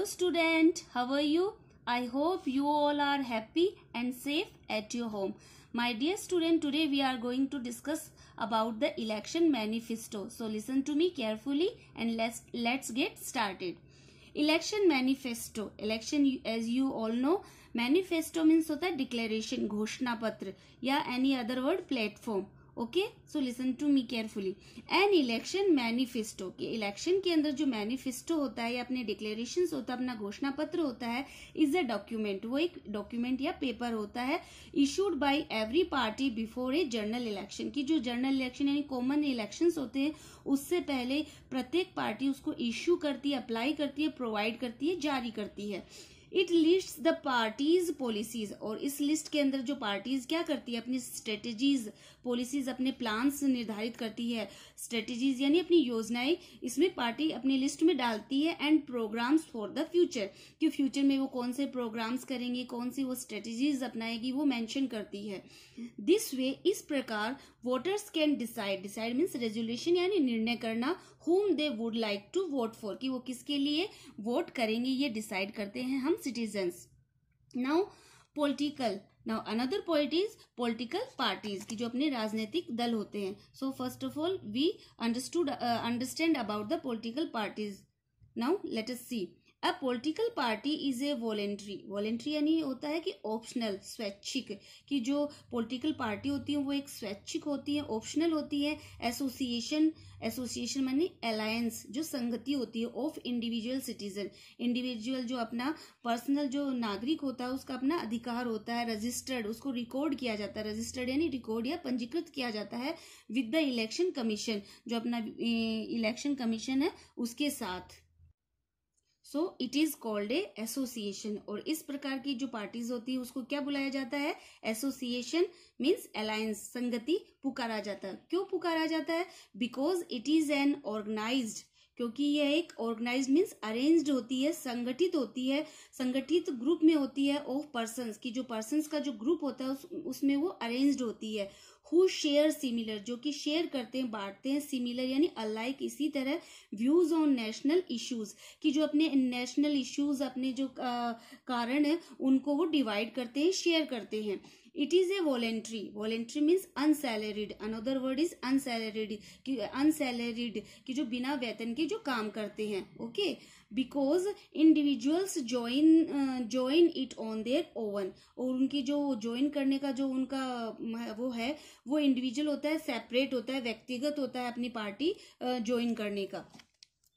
Hello student, how are you? I hope you all are happy and safe at your home. My dear student, today we are going to discuss about the election manifesto. So listen to me carefully and let's get started. Election manifesto. Election, as you all know, manifesto means होता है declaration, घोषणा पत्र या any other word platform. Okay, so listen to me carefully. An election manifesto, के election के अंदर जो manifesto होता है या अपने डिक्लेरेशन होता है, अपना घोषणा पत्र होता है, इज अ डॉक्यूमेंट. वो एक डॉक्यूमेंट या पेपर होता है issued by every party before a general election. की जो जनरल इलेक्शन यानी कॉमन इलेक्शंस होते हैं उससे पहले प्रत्येक पार्टी उसको इश्यू करती है, अप्लाई करती है, प्रोवाइड करती है, जारी करती है. It lists the parties policies, और इस लिस्ट के अंदर जो पार्टीज क्या करती है, अपनी स्ट्रेटेजीज, पॉलिसीज, अपने प्लान्स निर्धारित करती है. स्ट्रेटेजीज यानी अपनी योजनाएं इसमें पार्टी अपनी लिस्ट में डालती है. And programmes for the future, कि फ्यूचर में वो कौन से प्रोग्राम्स करेंगे, कौन सी वो स्ट्रेटेजीज अपनाएगी, वो मेंशन करती है. दिस वे, इस प्रकार voters can decide, decide means resolution यानी निर्णय करना, whom they would like to vote for, कि वो किसके लिए वोट करेंगे ये डिसाइड करते हैं हम citizens. Now political, now another point is political parties, की जो अपने राजनीतिक दल होते हैं. So first of all we understand about the political parties. Now let us see. A political party is a voluntary, voluntary यानी होता है कि ऑप्शनल, स्वैच्छिक, कि जो पॉलिटिकल पार्टी होती है वो एक स्वैच्छिक होती है, ऑप्शनल होती है. एसोसिएशन, एसोसिएशन माने अलायंस, जो संगति होती है ऑफ इंडिविजुअल सिटीजन, इंडिविजुअल जो अपना पर्सनल जो नागरिक होता है उसका अपना अधिकार होता है. रजिस्टर्ड, उसको रिकॉर्ड किया जाता है, रजिस्टर्ड यानी रिकॉर्ड या पंजीकृत किया जाता है विद द इलेक्शन कमीशन, जो अपना इलेक्शन कमीशन है उसके साथ. So it is called a association. और इस प्रकार की जो पार्टीज होती है उसको क्या बुलाया जाता है, एसोसिएशन मीन्स अलायंस, संगति पुकारा जाता है. क्यों पुकारा जाता है? Because it is an organised, क्योंकि यह एक ऑर्गेनाइज मीन्स अरेंज्ड होती है, संगठित होती है, संगठित ग्रुप में होती है ऑफ पर्सन्स, की जो पर्सन्स का जो ग्रुप होता है उसमें वो अरेंज्ड होती है. हु शेयर सिमिलर, जो कि शेयर करते हैं, बांटते हैं, सिमिलर यानी अलाइक, इसी तरह व्यूज ऑन नेशनल इश्यूज, कि जो अपने नेशनल इश्यूज, अपने जो कारण है उनको वो डिवाइड करते हैं, शेयर करते हैं. It is a voluntary, voluntary means unsalaried, another word is unsalaried, unsalaried की जो बिना वेतन के जो काम करते हैं. Okay, because individuals join it on their own, और उनकी जो ज्वाइन करने का जो उनका वो है वो इंडिविजुअल होता है, सेपरेट होता है, व्यक्तिगत होता है अपनी पार्टी ज्वाइन करने का.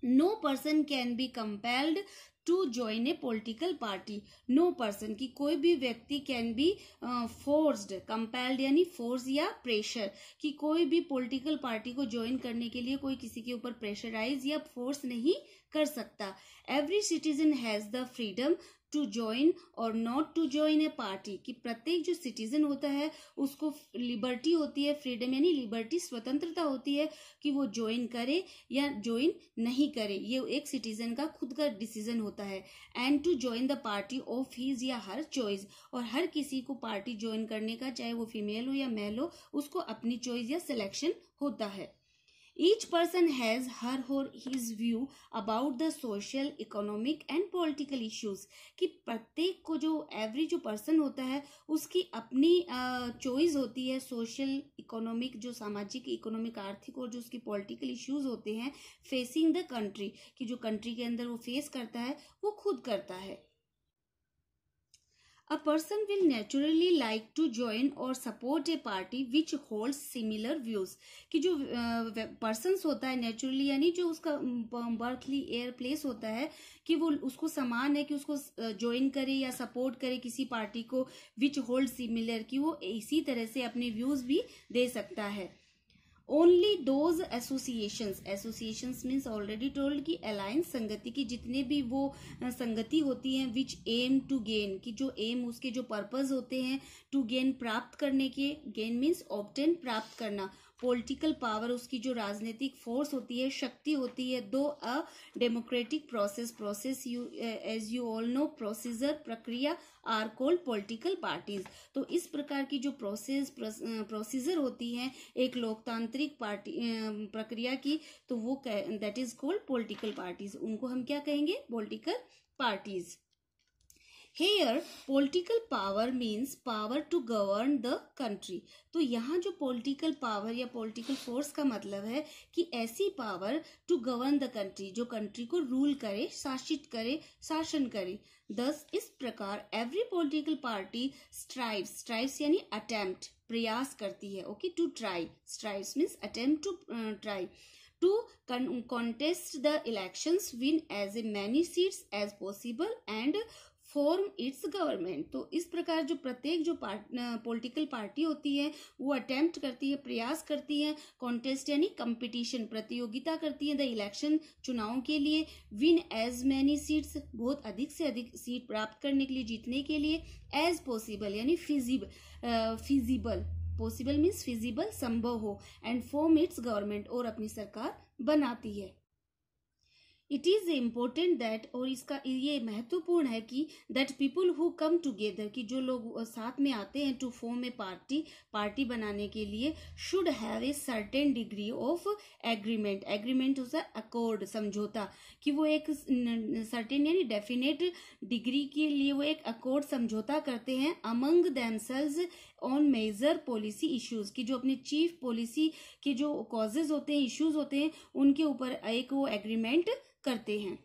No person can be compelled to join a political party. No person, की कोई भी व्यक्ति कैन बी फोर्स्ड, कंपेल्ड यानी फोर्स या प्रेशर, कि कोई भी पॉलिटिकल पार्टी को ज्वाइन करने के लिए कोई किसी के ऊपर प्रेशराइज या फोर्स नहीं कर सकता. Every citizen has the freedom to join or not to join a party, कि प्रत्येक जो सिटीजन होता है उसको लिबर्टी होती है, फ्रीडम यानी लिबर्टी, स्वतंत्रता होती है कि वो ज्वाइन करे या ज्वाइन नहीं करे, ये एक सिटीजन का खुद का डिसीजन होता है. And to join the party of his या हर चॉइस, और हर किसी को पार्टी ज्वाइन करने का, चाहे वो फीमेल हो या मेल हो, उसको अपनी चॉइस या सिलेक्शन होता है. Each person has her or his view about the social, economic and political issues, कि प्रत्येक को जो एवरी जो पर्सन होता है उसकी अपनी चॉइस होती है, सोशल, इकोनॉमिक, जो सामाजिक, इकोनॉमिक, आर्थिक, और जो उसकी पॉलिटिकल इश्यूज होते हैं फेसिंग द कंट्री, कि जो कंट्री के अंदर वो फेस करता है वो खुद करता है. A person will naturally like to join or support a party which holds similar views, कि जो persons होता है नेचुरली यानी जो उसका बर्थली एयर प्लेस होता है कि वो उसको समान है कि उसको ज्वाइन करे या सपोर्ट करे किसी पार्टी को, which holds similar, कि वो इसी तरह से अपने व्यूज भी दे सकता है. Only those associations, associations means already told की अलायंस, संगति, की जितने भी वो संगति होती हैं विच एम टू गेन, की जो एम उसके जो पर्पस होते हैं टू गेन प्राप्त करने के, गेन मीन्स ऑब्टेन प्राप्त करना, पॉलिटिकल पावर उसकी जो राजनीतिक फोर्स होती है, शक्ति होती है, दो a democratic process, process you as you all know, procedure, प्रक्रिया आर कॉल्ड पॉलिटिकल पार्टीज. तो इस प्रकार की जो प्रोसीजर होती है एक लोकतांत्रिक पार्टी प्रक्रिया की, तो वो that is called political parties. उनको हम क्या कहेंगे? Political parties. Here political power means power to govern the country. तो यहाँ जो political power या political force का मतलब है कि ऐसी power to govern the country जो country को rule करे, शासित करे, शासन करे. Thus इस प्रकार every political party strives यानी attempt, प्रयास करती है. Okay, to try, strives means attempt to try to contest the elections, win as many seats as possible and form it's government. तो इस प्रकार जो प्रत्येक जो पॉलिटिकल पार्टी होती है वो अटेम्प्ट करती है, प्रयास करती है, कॉन्टेस्ट यानी कंपटीशन, प्रतियोगिता करती है द इलेक्शन, चुनाव के लिए, विन एज मैनी सीट्स, बहुत अधिक से अधिक सीट प्राप्त करने के लिए, जीतने के लिए, एज पॉसिबल यानी फिजिबल, पॉसिबल मीन्स फिजिबल, संभव हो, एंड फॉर्म इट्स गवर्नमेंट, और अपनी सरकार बनाती है. इट इज इम्पोर्टेंट दैट, और इसका ये महत्वपूर्ण है कि that people who come together, कि जो लोग साथ में आते हैं टू फॉर्म ए पार्टी बनाने के लिए, should have a certain degree of agreement. Agreement होता है अकॉर्ड, समझौता, कि वो एक सर्टेन यानी डेफिनेट डिग्री के लिए वो एक अकॉर्ड, समझौता करते हैं among themselves on major policy issues, की जो अपने चीफ पॉलिसी के जो कॉजेज होते हैं, इश्यूज होते हैं, उनके ऊपर एक वो एग्रीमेंट करते हैं.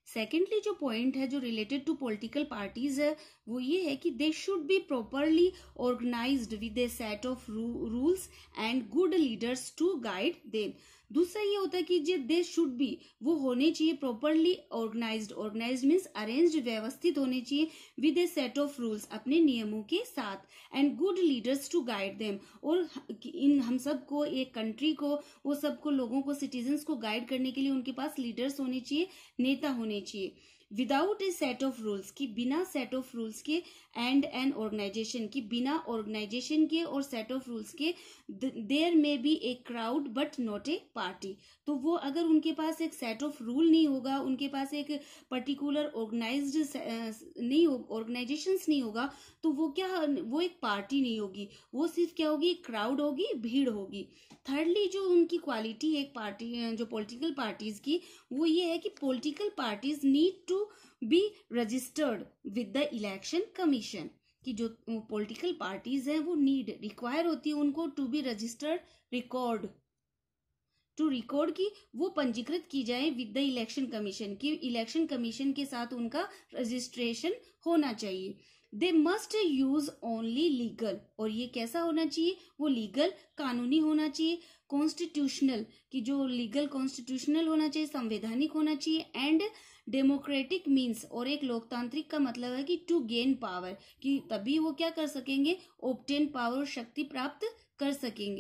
सेकेंडली जो पॉइंट है जो रिलेटेड टू पॉलिटिकल पार्टीज है वो ये है कि they should be properly organised with a set of rules and good leaders to guide them. दूसरा ये होता है कि जो दे शुड बी, वो होने चाहिए प्रॉपरली ऑर्गेनाइज्ड मीन्स अरेंज्ड, व्यवस्थित होने चाहिए, with a set of rules, अपने नियमों के साथ, and good leaders to guide them, और इन हम सबको, एक कंट्री को, वो सबको, लोगों को, सिटीजन्स को गाइड करने के लिए उनके पास लीडर्स होने चाहिए, नेता होने चाहिए. Without a set of rules, की बिना सेट ऑफ रूल्स के, एंड एन ऑर्गेनाइजेशन, की बिना ऑर्गेनाइजेशन के और सेट ऑफ रूल्स के, there may be a crowd but not a party. तो वो अगर उनके पास एक सेट ऑफ रूल नहीं होगा, उनके पास एक पर्टिकुलर ऑर्गेनाइजेशंस नहीं होगा, तो वो क्या, वो एक पार्टी नहीं होगी, वो सिर्फ क्या होगी, क्राउड होगी, भीड़ होगी. थर्डली जो उनकी क्वालिटी है एक पार्टी, जो पॉलिटिकल पार्टीज की, वो ये है कि political parties need to be registered with the election commission, कि जो पॉलिटिकल पार्टीज हैं वो रिक्वायर होती है उनको टू बी रजिस्टर्ड, रिकॉर्ड की वो पंजीकृत की जाए विद द इलेक्शन कमीशन, की इलेक्शन कमीशन के साथ उनका रजिस्ट्रेशन होना चाहिए. They must use only legal, और ये कैसा होना चाहिए, वो लीगल, कानूनी होना चाहिए, कॉन्स्टिट्यूशनल, कि जो लीगल कॉन्स्टिट्यूशनल होना चाहिए, संवैधानिक होना चाहिए, एंड डेमोक्रेटिक मीन्स, और एक लोकतांत्रिक का मतलब है कि टू गेन पावर, कि तभी वो क्या कर सकेंगे, ऑब्टेन पावर, शक्ति प्राप्त कर सकेंगे.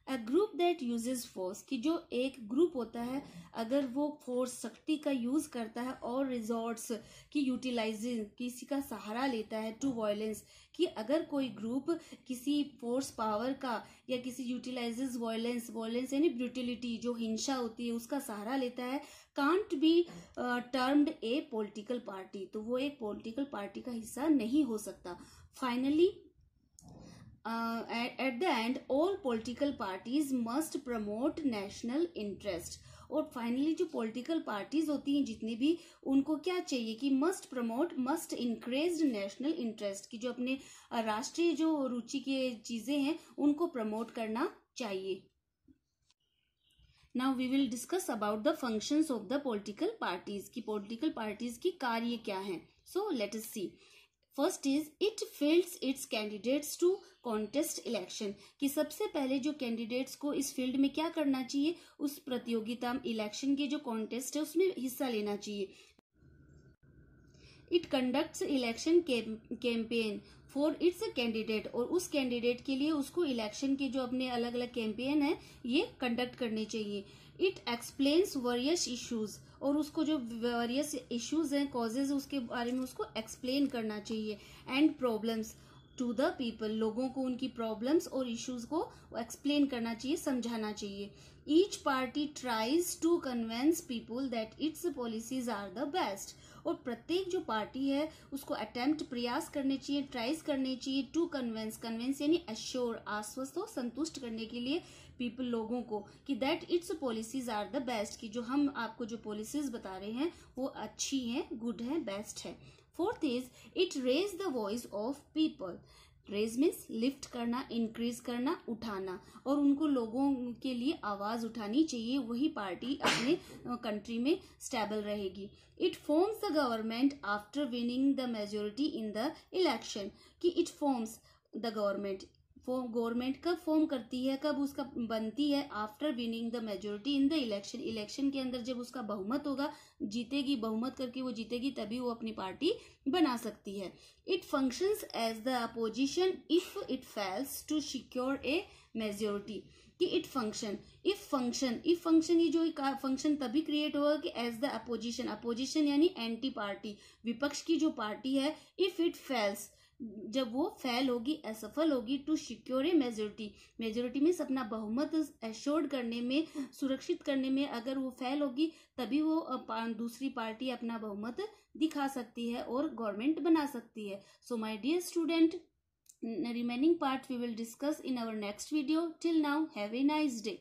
A group that uses force, कि जो एक ग्रुप होता है अगर वो फोर्स, शक्ति का यूज करता है, और रिजॉर्ट्स की यूटिलाइजिंग, किसी का सहारा लेता है, टू वायलेंस, कि अगर कोई ग्रुप किसी फोर्स पावर का या किसी यूटिलाइजेस वायलेंस यानी ब्रूटिलिटी, जो हिंसा होती है, उसका सहारा लेता है, can't be termed A political party, तो वो एक पॉलिटिकल पार्टी का हिस्सा नहीं हो सकता. Finally at the end all political parties must promote national interest. और फाइनली जो पॉलिटिकल पार्टीज होती हैं जितनी भी, उनको क्या चाहिए कि मस्ट इंक्रेज नेशनल इंटरेस्ट, की जो अपने राष्ट्रीय जो रुचि के चीजें हैं उनको प्रमोट करना चाहिए. Now we will discuss about the functions of the political parties, की पॉलिटिकल पार्टीज की कार्य क्या है. So let us see. First is it fields its candidates to contest election, कि सबसे पहले जो कैंडिडेट्स को इस फील्ड में क्या करना चाहिए, उस प्रतियोगिता, इलेक्शन के जो कॉन्टेस्ट है उसमें हिस्सा लेना चाहिए. It conducts election campaign for its candidate, और उस कैंडिडेट के लिए उसको इलेक्शन के जो अपने अलग अलग कैंपेन है ये कंडक्ट करने चाहिए. इट एक्सप्लेन्स वेरियस इश्यूज, और उसको जो वेरियस इश्यूज हैं, कॉजेज, उसके बारे में उसको एक्सप्लेन करना चाहिए. And problems to the people, लोगों को उनकी प्रॉब्लम्स और इश्यूज को एक्सप्लेन करना चाहिए, समझाना चाहिए. Each party tries to convince people that its policies are the best. और प्रत्येक जो पार्टी है उसको अटेम्प्ट प्रयास करने चाहिए, ट्राइज करने चाहिए टू कन्विंस, कन्विंस यानी अश्योर, आश्वस्त हो, संतुष्ट करने के लिए पीपल, लोगों को, कि that its policies are the best, कि जो हम आपको जो पॉलिसीज बता रहे हैं वो अच्छी हैं, गुड है, बेस्ट है। Fourth is it raise the voice of people. Raise means lift करना, इंक्रीज करना, उठाना, और उनको लोगों के लिए आवाज उठानी चाहिए, वही पार्टी अपने कंट्री में स्टेबल रहेगी। It forms the government after winning the majority in the election, कि it forms the government, government कब फॉर्म करती है, कब उसका बनती है, after winning the majority in the election, election के अंदर जब उसका बहुमत होगा, जीतेगी, बहुमत करके वो जीतेगी, तभी वो अपनी पार्टी बना सकती है। It functions as the opposition if it fails to secure a majority, कि इट फंक्शन, इफ फंक्शन ये जो फंक्शन तभी क्रिएट होगा कि एज द अपोजिशन, अपोजिशन यानी एंटी पार्टी, विपक्ष की जो पार्टी है, इफ इट फेल्स, जब वो फेल होगी, असफल होगी, to secure a majority, majority में अपना बहुमत एश्योर्ड करने में, सुरक्षित करने में अगर वो फेल होगी, तभी वो दूसरी पार्टी अपना बहुमत दिखा सकती है और गवर्नमेंट बना सकती है। So my dear student, remaining part we will discuss in our next video. Till now, have a nice day.